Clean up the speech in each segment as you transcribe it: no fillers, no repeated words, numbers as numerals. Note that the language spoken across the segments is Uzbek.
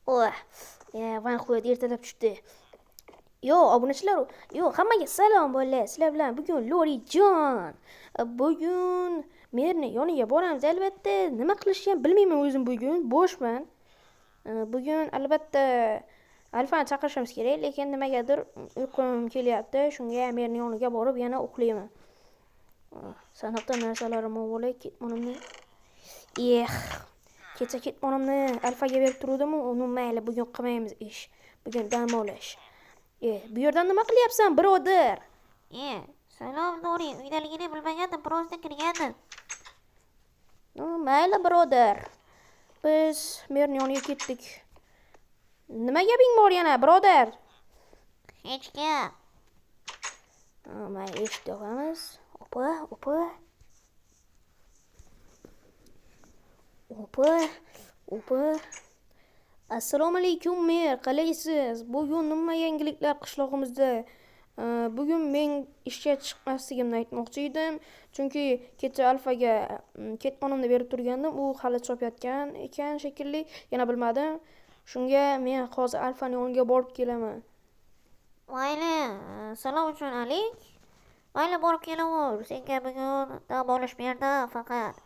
Oh, Vanxuet ertalab tushdi. Obunachilar, hammaga salom bo'llar. Sizlar bilan bugun Lorijon. Bugun merni yoniga boramiz albatta. Nima qilishni ham bilmayman o'zim bugun. Bo'shman. Bugun albatta Alfani chaqirishimiz kerak, lekin nimagadir uyqum kelyapti. Shunga merni yoniga borib yana uxlayman. Sanoqda narsalarim bo'lib ketmonimni. Kecha ketmonimni Alfaga berib turdim-u, uni mayli bugun qilmaymiz ish. Bugun dam olish. Bu yerdan nima qilyapsan, birodar? Salom Nuri, uydaligini bilmagandim, birozda kirgandim. Mayli birodar. Biz merni yoniga ketdik. Nima gaping bor yana, birodar? Hech gap. Mayli, eshitamiz. Opa. Assalomu alaykum mer, qalaysiz? Bugun nima yangiliklar qishlog'imizda? Bugun men ishga chiqmasligimni aytmoqchi edim, chunki kecha Alfaga ketmonimni berib turgandim, u hali chopayotgan ekan shekilli, yana bilmadim. Shunga men hozir Alfani yoniga borib kelaman. Mayli, salom uchun alik. Mayli borib kelaver. Senga bugun dam olish berdi faqat.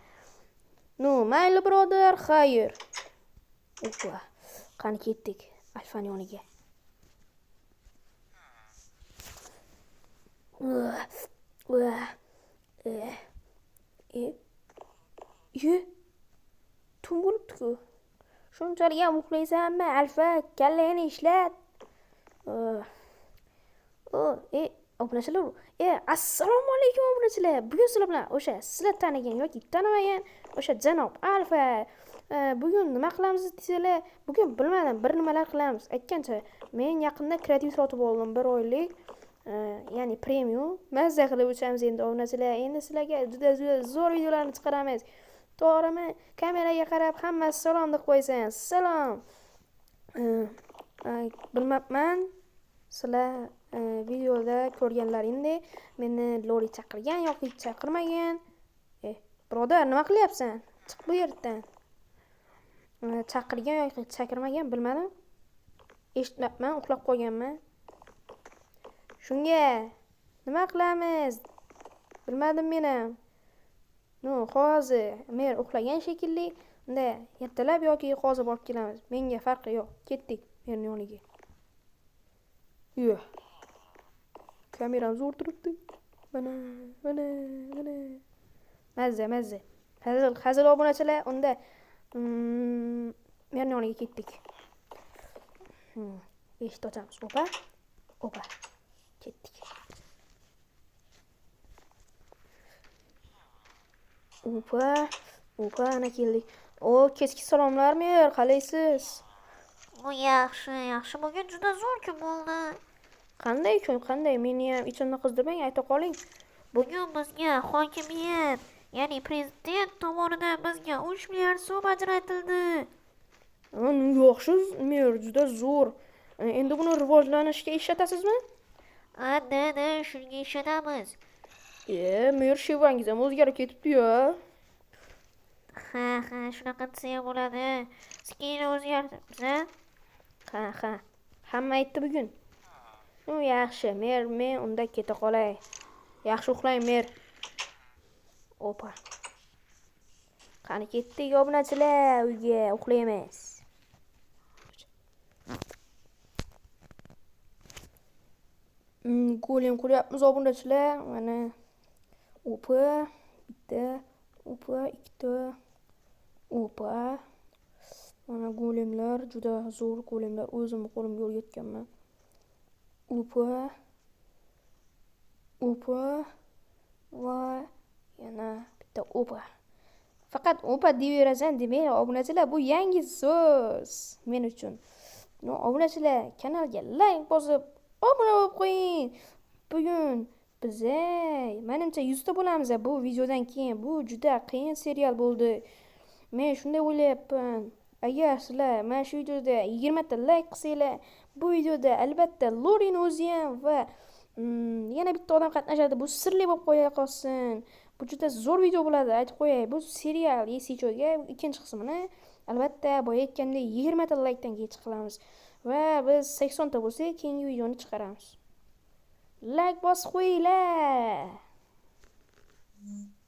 Mayli birodar, xayr. Qani ketdik Alfani yoniga. Tun bo'libdi-ku. Shunchalik ham uxlaysanmi, Alfa? Kallangni ishlat. Obunachilar, assalomu alaykum obunachilar. Bugun sizlar bilan o'sha sizlar tanigan yoki tanimagan o'sha janob Alfa. Bugun nima qilamiz desanglar, bugun bilmadim, bir nimalar qilamiz. Aytgancha, men yaqinda kreativ sotib oldim 1 oylik. Ya'ni premium. Mazza qilib o'chamiz endi obunachilar. Endi sizlarga juda zo'r videolarni chiqaramiz. To'g'rimi? Kameraga qarab hammasi salom deb qo'ysan. Salom. Bilmabman. Sizlar videoda ko'rganlaringdek meni Lori chaqirgan yoki chaqirmagan. Birodar, nima qilyapsan? Chiq bu yerdan. Chaqirgan yoki chaqirmagan bilmadim. Eshitmabman, uxlab qolganman. Shunga nima qilamiz? Bilmadim men ham. Hozir mer uxlagan shekilli, unda ertalab yoki hozir borib kelamiz. Menga farqi yo'q. Ketdik merning yoniga. Kameram zo'r turibdi. Mana. Mazza. Hazil obunachilar, unda merning yoniga ketdik. Eshik ochamiz. Opa. Ketdik. Opa, ana keldik. Kechki salomlar mer, qalaysiz? Yaxshi. Bugun juda zo'r kun bo'ldi. Qanday kun? Meni ham ichimni qizdirmang, ayta qoling. Bugun bizga hokimiyat, ya'ni prezident tomonidan bizga 3 milliard so'm ajratildi. Yaxshi, mer, juda zo'r. Endi buni rivojlanishga ishlatasizmi? Ana, shunga ishlatamiz. Mer, shevangiz ham o'zgarib ketibdi-ku. Ha, shunaqa desa ham bo'ladi. Sekin o'zgartiribmiz, ha. Hamma aytdi bugun. Yaxshi, mer, men unda keta qolay. Yaxshi uxlang, mer. Opa. Qani ketdik obunachilar, uyga uxlaymiz. Golem quryapmiz obunachilar. Mana opa, bitta, opa, ikkita. Opa. Mana golemlar, juda zo'r golemlar. O'zimni qo'limga o'rgatganman. Opa. Va yana bitta opa. Faqat opa deyverasan demang obunachilar, bu yangi so'z men uchun. Obunachilar, kanalga like bosib obuna bo'lib qo'ying. Bugun biz menimcha 100 ta bo'lamiz bu videodan keyin. Bu juda qiyin serial bo'ldi. Men shunday o'ylayapman. Agar sizlar mana shu videoda 20 ta like qilsanglar, bu videoda albatta Lorining o'zi ham va yana bitta odam qatnashadi. Bu sirli bo'lib qo'ya qolsin. Bu juda zo'r video bo'ladi, aytib qo'yay. Bu serial Yesicho'ga ikkinchi qismini Albatta, boya aytgandek 20 ta laykdan keyin chiqamiz va biz 80 ta bo'lsak, keyingi videoni chiqaramiz. Layk bosib qo'yinglar.